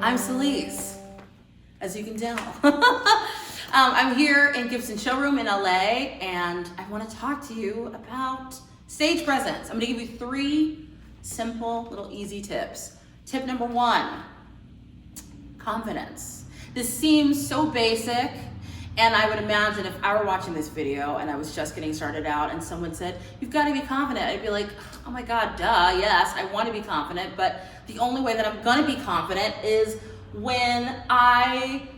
I'm Celisse, as you can tell. I'm here in Gibson Showroom in LA, and I want to talk to you about stage presence. I'm going to give you 3 simple, little easy tips. Tip number 1, confidence. This seems so basic, and I would imagine if I were watching this video and I was just getting started out and someone said, you've got to be confident, I'd be like, oh my God, duh, yes, I want to be confident, but the only way that I'm going to be confident is when I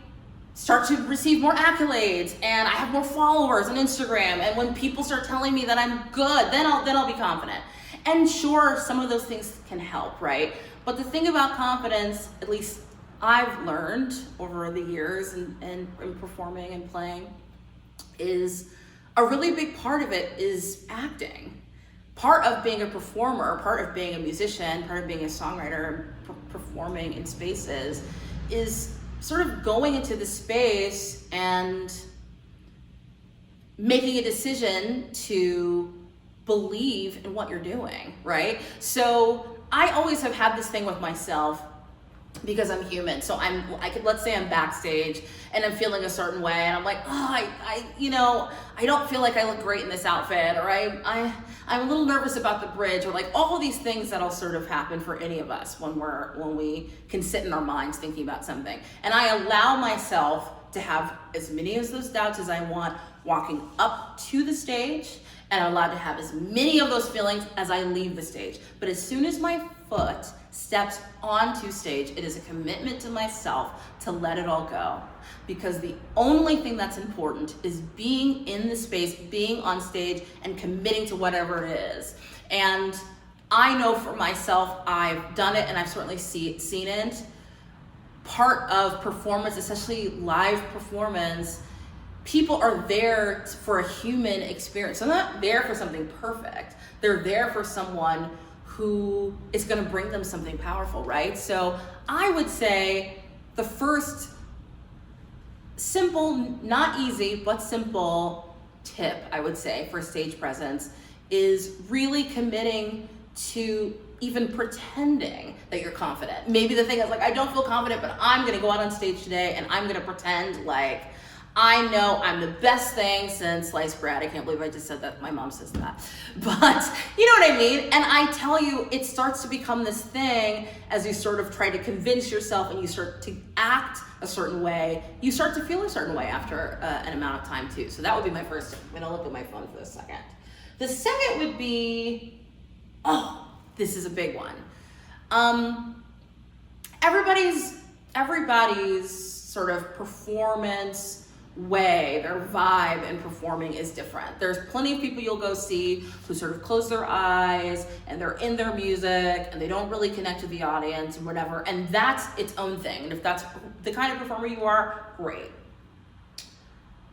start to receive more accolades and I have more followers on Instagram, and when people start telling me that I'm good, then I'll be confident. And sure, some of those things can help, right? But the thing about confidence, at least I've learned over the years and performing and playing, is a really big part of it is acting. Part of being a performer, part of being a musician, part of being a songwriter, performing in spaces, is sort of going into the space and making a decision to believe in what you're doing, right? So I always have had this thing with myself, because I'm human. So let's say I'm backstage and I'm feeling a certain way, and I'm like, oh, I don't feel like I look great in this outfit, or I'm a little nervous about the bridge, or like all of these things that'll sort of happen for any of us when we can sit in our minds thinking about something. And I allow myself to have as many of those doubts as I want walking up to the stage, and I'm allowed to have as many of those feelings as I leave the stage. But as soon as my foot steps onto stage, it is a commitment to myself to let it all go. Because the only thing that's important is being in the space, being on stage, and committing to whatever it is. And I know for myself, I've done it, and I've certainly seen it. Part of performance, especially live performance, people are there for a human experience. They're not there for something perfect. They're there for someone who is going to bring them something powerful, right? So I would say the first simple, not easy, but simple tip, I would say, for stage presence is really committing to even pretending that you're confident. Maybe the thing is like, I don't feel confident, but I'm going to go out on stage today and I'm going to pretend like I know I'm the best thing since sliced bread. I can't believe I just said that. My mom says that. But you know what I mean? And I tell you, it starts to become this thing as you sort of try to convince yourself and you start to act a certain way. You start to feel a certain way after an amount of time too. So that would be my first tip. I'm going to look at my phone for a second. The second would be, this is a big one. Everybody's sort of performance way, their vibe in performing is different. There's plenty of people you'll go see who sort of close their eyes and they're in their music and they don't really connect with the audience and whatever, and that's its own thing. And if that's the kind of performer you are, great.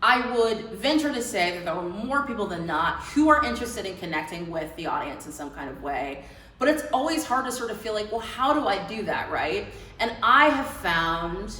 I would venture to say that there are more people than not who are interested in connecting with the audience in some kind of way, but it's always hard to sort of feel like, well, how do I do that, right? And I have found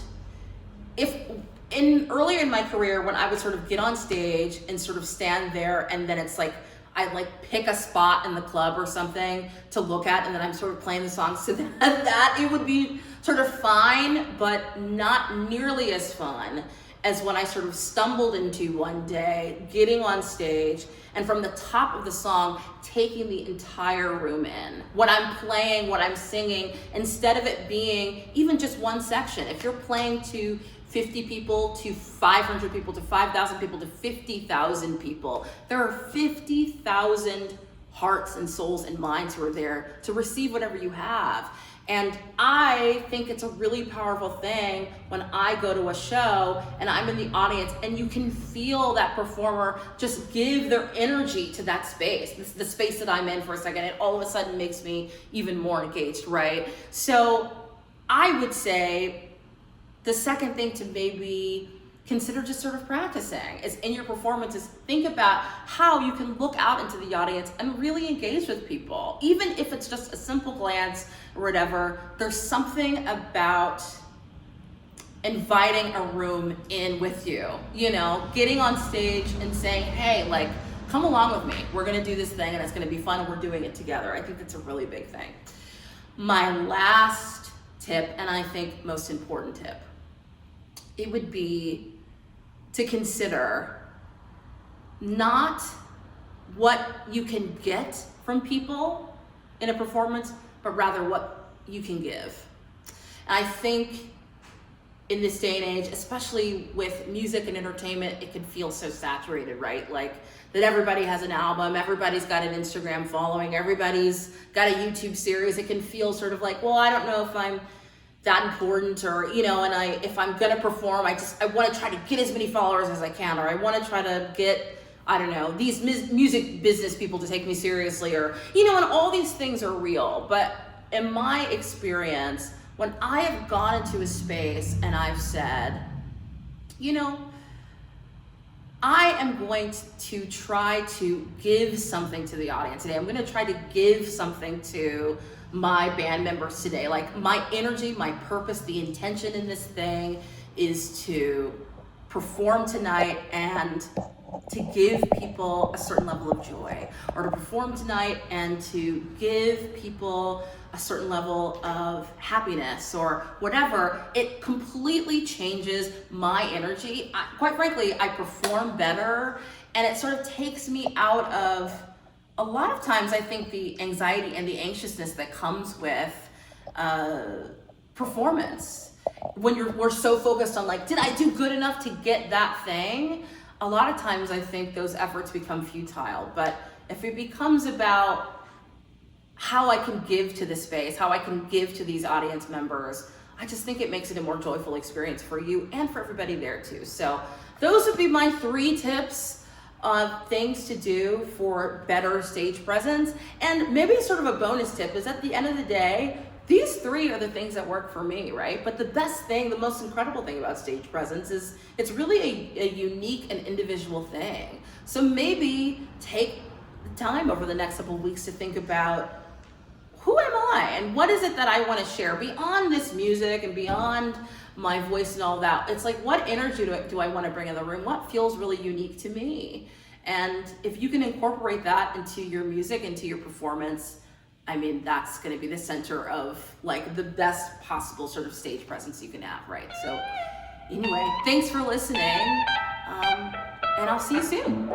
earlier in my career, when I would sort of get on stage and sort of stand there, and then it's like I'd like pick a spot in the club or something to look at, and then I'm sort of playing the songs, so that it would be sort of fine, but not nearly as fun as when I sort of stumbled into one day, getting on stage, and from the top of the song, taking the entire room in. What I'm playing, what I'm singing, instead of it being even just one section. If you're playing to 50 people, to 500 people, to 5,000 people, to 50,000 people, there are 50,000 hearts and souls and minds who are there to receive whatever you have. And I think it's a really powerful thing when I go to a show and I'm in the audience and you can feel that performer just give their energy to that space. This is the space that I'm in for a second. It all of a sudden makes me even more engaged, right? So I would say the second thing to maybe consider just sort of practicing is in your performances, think about how you can look out into the audience and really engage with people. Even if it's just a simple glance or whatever, there's something about inviting a room in with you, you know, getting on stage and saying, hey, like, come along with me. We're gonna do this thing and it's gonna be fun and we're doing it together. I think that's a really big thing. My last tip, and I think most important tip, it would be to consider not what you can get from people in a performance, but rather what you can give. And I think in this day and age, especially with music and entertainment, it can feel so saturated, right? Like that everybody has an album, everybody's got an Instagram following, everybody's got a YouTube series. It can feel sort of like, well, I don't know if I'm that important, or, you know, and if I'm gonna perform, I want to try to get as many followers as I can, or I want to try to get, I don't know, these music business people to take me seriously, or, you know, and all these things are real. But in my experience, when I have gone into a space and I've said, you know, I am going to try to give something to the audience today. I'm going to try to give something to my band members today. Like my energy, my purpose, the intention in this thing is to perform tonight and to give people a certain level of joy, or to perform tonight and to give people a certain level of happiness or whatever. It completely changes my energy. Quite frankly, I perform better, and it sort of takes me out of a lot of times, I think, the anxiety and the anxiousness that comes with performance. When we're so focused on like, did I do good enough to get that thing? A lot of times I think those efforts become futile. But if it becomes about how I can give to the space, how I can give to these audience members, I just think it makes it a more joyful experience for you and for everybody there too. So those would be my 3 tips of things to do for better stage presence. And maybe sort of a bonus tip is, at the end of the day, these 3 are the things that work for me, right? But the best thing, the most incredible thing about stage presence is it's really a unique and individual thing. So maybe take the time over the next couple of weeks to think about, who am I and what is it that I want to share beyond this music and beyond my voice and all that. It's like, what energy do I want to bring in the room? What feels really unique to me? And if you can incorporate that into your music, into your performance, I mean, that's going to be the center of like the best possible sort of stage presence you can have, right? So anyway, thanks for listening, and I'll see you soon.